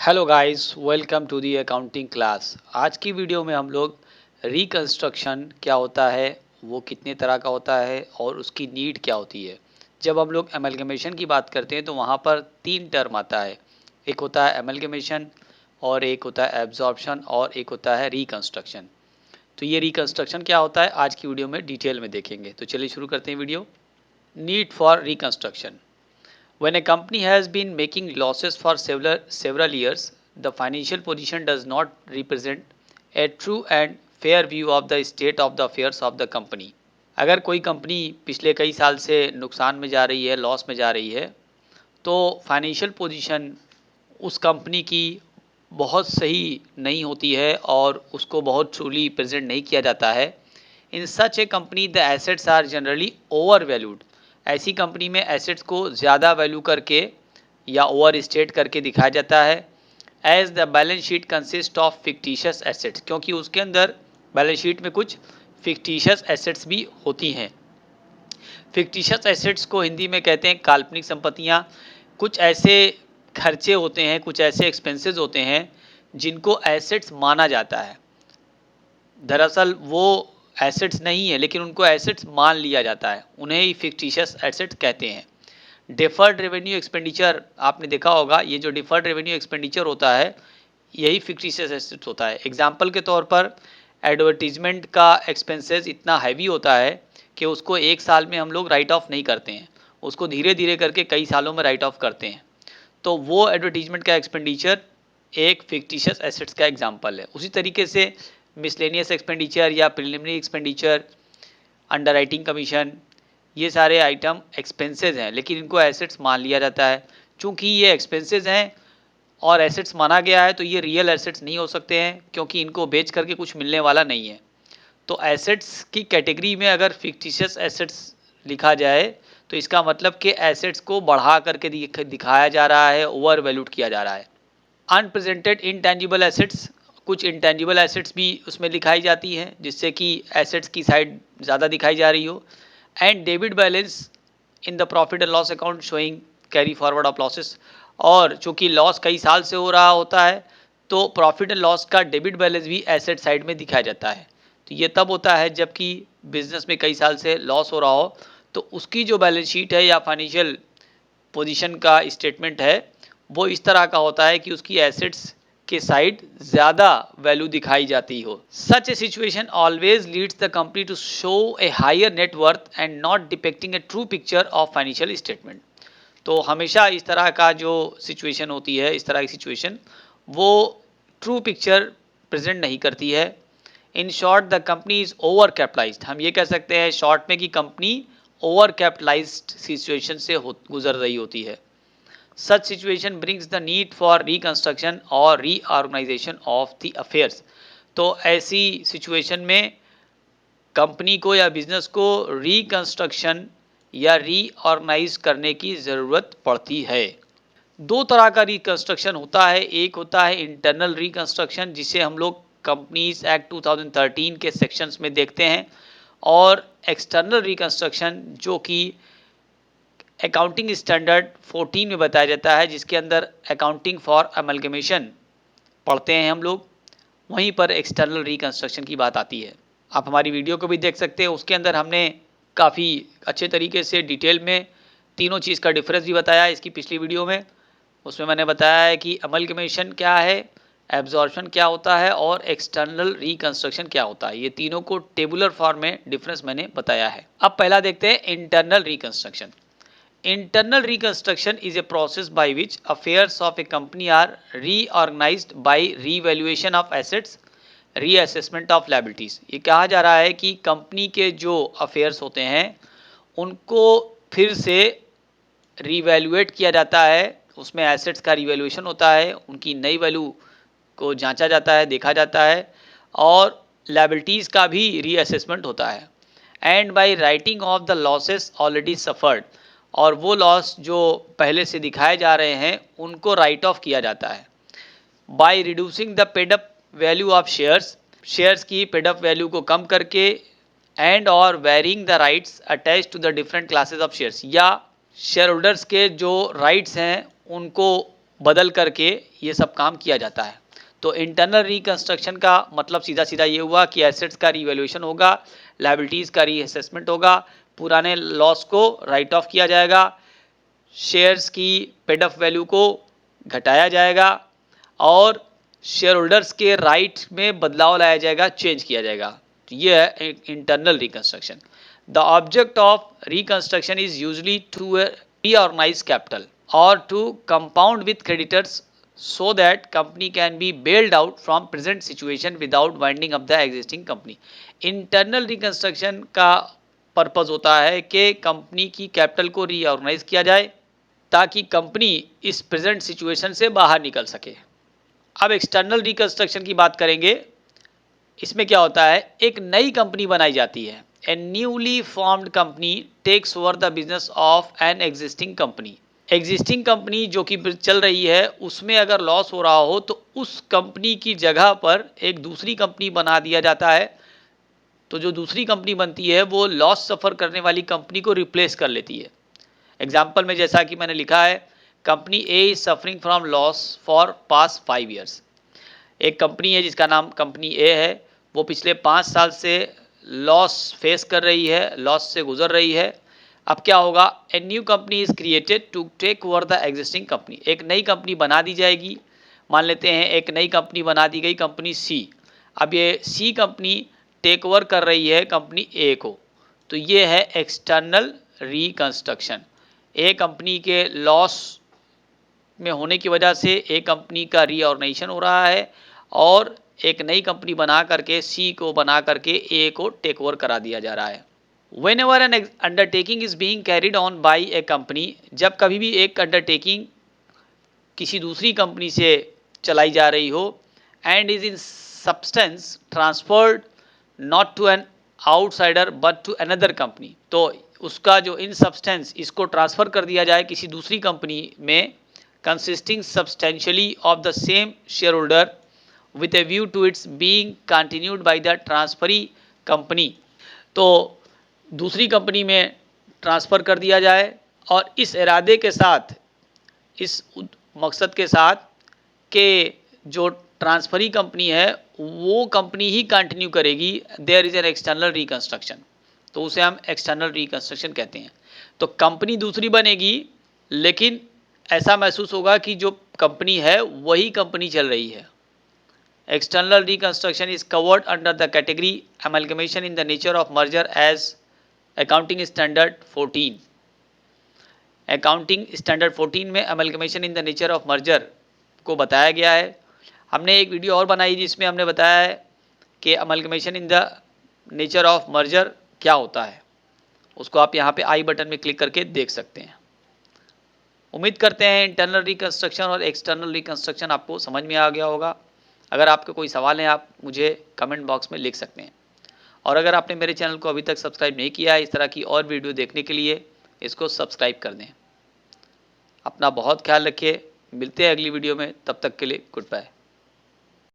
Hello guys, welcome to the accounting class. आज की video में हम लोग रिकंस्ट्रक्शन क्या होता है, वो कितने तरह का होता है और उसकी नीड क्या होती है। जब हम लोग एमलगमेशन की बात करते हैं तो वहाँ पर तीन टर्म आता है। एक होता है एमलगमेशन, और एक होता है एब्जॉर्प्शन, और एक होता है रिकंस्ट्रक्शन। तो ये रिकंस्ट्रक्शन क्या होता है आज की वीडियो में डिटेल में देखेंगे। तो चलिए शुरू करते हैं video. Need for reconstruction: when a company has been making losses for several years, the financial position does not represent a true and fair view of the state of the affairs of the company. अगर कोई company पिछले कई साल से नुकसान में जा रही है, लॉस में जा रही है, तो फाइनेंशियल पोजीशन उस कंपनी की बहुत सही नहीं होती है और उसको बहुत ट्रूली प्रेजेंट नहीं किया जाता है। In such a company the assets are generally over valued. ऐसी कंपनी में एसेट्स को ज़्यादा वैल्यू करके या ओवर स्टेट करके दिखाया जाता है। As the balance sheet consist of fictitious assets, क्योंकि उसके अंदर बैलेंस शीट में कुछ फिक्टिशियस एसेट्स भी होती हैं। फिक्टिशियस एसेट्स को हिंदी में कहते हैं काल्पनिक संपत्तियाँ। कुछ ऐसे खर्चे होते हैं, कुछ ऐसे एक्सपेंसेस होते हैं जिनको एसेट्स माना जाता है। दरअसल वो एसेट्स नहीं है, लेकिन उनको एसेट्स मान लिया जाता है, उन्हें ही फिक्टिशियस एसेट्स कहते हैं। डिफर्ड रेवेन्यू एक्सपेंडिचर, आपने देखा होगा, ये जो डिफर्ड रेवेन्यू एक्सपेंडिचर होता है यही फिक्टिशियस एसेट्स होता है। एग्जाम्पल के तौर पर एडवर्टीजमेंट का एक्सपेंसेस इतना हैवी होता है कि उसको एक साल में हम लोग राइट ऑफ नहीं करते हैं, उसको धीरे धीरे करके कई सालों में राइट ऑफ करते हैं। तो वो एडवर्टीजमेंट का एक्सपेंडिचर एक फिक्टिशियस एसेट्स का एग्जाम्पल है। उसी तरीके से मिसलेनियस एक्सपेंडिचर या preliminary expenditure, under writing commission, ये सारे आइटम एक्सपेंसेस हैं, लेकिन इनको एसेट्स मान लिया जाता है। चूँकि ये एक्सपेंसेस हैं और एसेट्स माना गया है तो ये रियल एसेट्स नहीं हो सकते हैं, क्योंकि इनको बेच करके कुछ मिलने वाला नहीं है। तो एसेट्स की कैटेगरी में अगर फिक्टिशियस एसेट्स लिखा जाए तो इसका मतलब कि एसेट्स को बढ़ा करके दिखाया जा रहा है, ओवर वैल्यूड किया जा रहा है। अनप्रेजेंटेड इनटेंजिबल एसेट्स, कुछ इंटेंजिबल एसेट्स भी उसमें लिखाई जाती हैं जिससे कि एसेट्स की साइड ज़्यादा दिखाई जा रही हो। And debit balance in the profit and loss account showing carry forward of losses. और चूँकि लॉस कई साल से हो रहा होता है तो प्रॉफिट एंड लॉस का डेबिट बैलेंस भी एसेट साइड में दिखाया जाता है। तो ये तब होता है जबकि बिजनेस में कई साल से लॉस हो रहा हो, तो उसकी जो बैलेंस शीट है या फाइनेंशियल पोजीशन का स्टेटमेंट है वो इस तरह का होता है कि उसकी एसेट्स के साइड ज़्यादा वैल्यू दिखाई जाती हो। Such a situation always leads the company to show a higher net worth and not depicting a true picture of financial statement. तो हमेशा इस तरह का जो सिचुएशन होती है, इस तरह की सिचुएशन वो ट्रू पिक्चर प्रेजेंट नहीं करती है। In short the company is over capitalised, हम ये कह सकते हैं शॉर्ट में कि कंपनी ओवर कैपिटलाइज्ड सिचुएशन से गुजर रही होती है। Such situation brings the need for reconstruction और रीऑर्गेनाइजेशन ऑफ द अफेयर्स। तो ऐसी सिचुएशन में कंपनी को या बिजनेस को रिकंस्ट्रक्शन या रीऑर्गेनाइज करने की ज़रूरत पड़ती है। दो तरह का रिकंस्ट्रक्शन होता है। एक होता है इंटरनल रिकंस्ट्रक्शन, जिसे हम लोग कंपनीज एक्ट 2013 के सेक्शंस में देखते हैं, और एक्सटर्नल रिकंस्ट्रक्शन जो कि अकाउंटिंग स्टैंडर्ड 14 में बताया जाता है, जिसके अंदर अकाउंटिंग फॉर अमलगमेशन पढ़ते हैं हम लोग। वहीं पर एक्सटर्नल रिकंस्ट्रक्शन की बात आती है। आप हमारी वीडियो को भी देख सकते हैं, उसके अंदर हमने काफ़ी अच्छे तरीके से डिटेल में तीनों चीज़ का डिफरेंस भी बताया। इसकी पिछली वीडियो में उसमें मैंने बताया है कि अमलगमेशन क्या है, एब्जॉर्प्शन क्या होता है और एक्सटर्नल रिकंस्ट्रक्शन क्या होता है। ये तीनों को टेबुलर फॉर्म में डिफरेंस मैंने बताया है। अब पहला देखते हैं internal reconstruction. Internal reconstruction is a process by which affairs of a company are reorganized by revaluation of assets, reassessment of liabilities। ये कहा जा रहा है कि कंपनी के जो अफेयर्स होते हैं उनको फिर से रीवैल्यूएट किया जाता है, उसमें एसेट्स का रिवैल्यूएशन होता है, उनकी नई वैल्यू को जांचा जाता है, देखा जाता है, और लायबिलिटीज़ का भी रीअसेसमेंट होता है। And by writing of the losses already suffered, और वो लॉस जो पहले से दिखाए जा रहे हैं उनको राइट ऑफ किया जाता है। By reducing the paid up value of shares, shares की पेडअप वैल्यू को कम करके, एंड और varying the rights attach to the different classes of shares, या शेयर होल्डर्स के जो राइट्स हैं उनको बदल करके ये सब काम किया जाता है। तो इंटरनल रिकंस्ट्रक्शन का मतलब सीधा सीधा ये हुआ कि एसेट्स का रीवैल्यूएशन होगा, लायबिलिटीज़ का रीअसेसमेंट होगा, पुराने लॉस को राइट ऑफ किया जाएगा, शेयर्स की पेड अप वैल्यू को घटाया जाएगा और शेयर होल्डर्स के राइट में बदलाव लाया जाएगा, चेंज किया जाएगा। तो ये है internal reconstruction. The object of reconstruction is usually to reorganize capital or to compound with creditors so that company can be bailed out from present situation without winding up the existing company। internal reconstruction का purpose होता है कि company की capital को reorganise किया जाए ताकि company इस प्रेजेंट सिचुएशन से बाहर निकल सके। अब एक्सटर्नल रिकंस्ट्रक्शन की बात करेंगे। इसमें क्या होता है, एक नई कंपनी बनाई जाती है। A newly formed company takes over the business of an existing company. Existing company जो कि चल रही है उसमें अगर लॉस हो रहा हो तो उस कंपनी की जगह पर एक दूसरी कंपनी बना दिया जाता है। तो जो दूसरी कंपनी बनती है वो लॉस सफ़र करने वाली कंपनी को रिप्लेस कर लेती है। एग्जाम्पल में जैसा कि मैंने लिखा है, company A is suffering from loss for past 5 years. एक कंपनी है जिसका नाम कंपनी ए है, वो पिछले 5 साल से लॉस फेस कर रही है, लॉस से गुजर रही है। अब क्या होगा, a new company is created to take over the existing company. एक नई कंपनी बना दी जाएगी। मान लेते हैं एक नई कंपनी बना दी गई, कंपनी सी। अब ये सी कंपनी टेक ओवर कर रही है कंपनी ए को। तो ये है एक्सटर्नल रिकंस्ट्रक्शन। ए कंपनी के लॉस में होने की वजह से ए कंपनी का रीऑर्गेनाइजेशन हो रहा है और एक नई कंपनी बना करके सी को बना करके ए को टेक ओवर करा दिया जा रहा है। Whenever an undertaking is being carried on by a company, जब कभी भी एक अंडरटेकिंग किसी दूसरी कंपनी से चलाई जा रही हो, and is in substance transferred not to an outsider but to another company, तो उसका जो इन सब्सटेंस इसको ट्रांसफ़र कर दिया जाए किसी दूसरी कंपनी में, consisting substantially of the same share holder with a view to its being continued by the transferee company. तो दूसरी कंपनी में ट्रांसफ़र कर दिया जाए और इस इरादे के साथ, इस मकसद के साथ कि जो ट्रांसफरी कंपनी है वो कंपनी ही कंटिन्यू करेगी। There is an external reconstruction, तो उसे हम एक्सटर्नल रिकंस्ट्रक्शन कहते हैं। तो कंपनी दूसरी बनेगी लेकिन ऐसा महसूस होगा कि जो कंपनी है वही कंपनी चल रही है। External reconstruction is covered under the category amalgamation in the nature of merger as accounting standard 14। Accounting standard 14 में amalgamation in the nature of merger को बताया गया है। हमने एक वीडियो और बनाई जिसमें हमने बताया है कि amalgamation in the nature of merger क्या होता है। उसको आप यहाँ पे आई बटन में क्लिक करके देख सकते हैं। उम्मीद करते हैं इंटरनल रिकंस्ट्रक्शन और एक्सटर्नल रिकंस्ट्रक्शन आपको समझ में आ गया होगा। अगर आपके कोई सवाल है आप मुझे कमेंट बॉक्स में लिख सकते हैं। और अगर आपने मेरे चैनल को अभी तक सब्सक्राइब नहीं किया है इस तरह की और वीडियो देखने के लिए, इसको सब्सक्राइब कर दें। अपना बहुत ख्याल रखिए, मिलते हैं अगली वीडियो में, तब तक के लिए गुड बाय।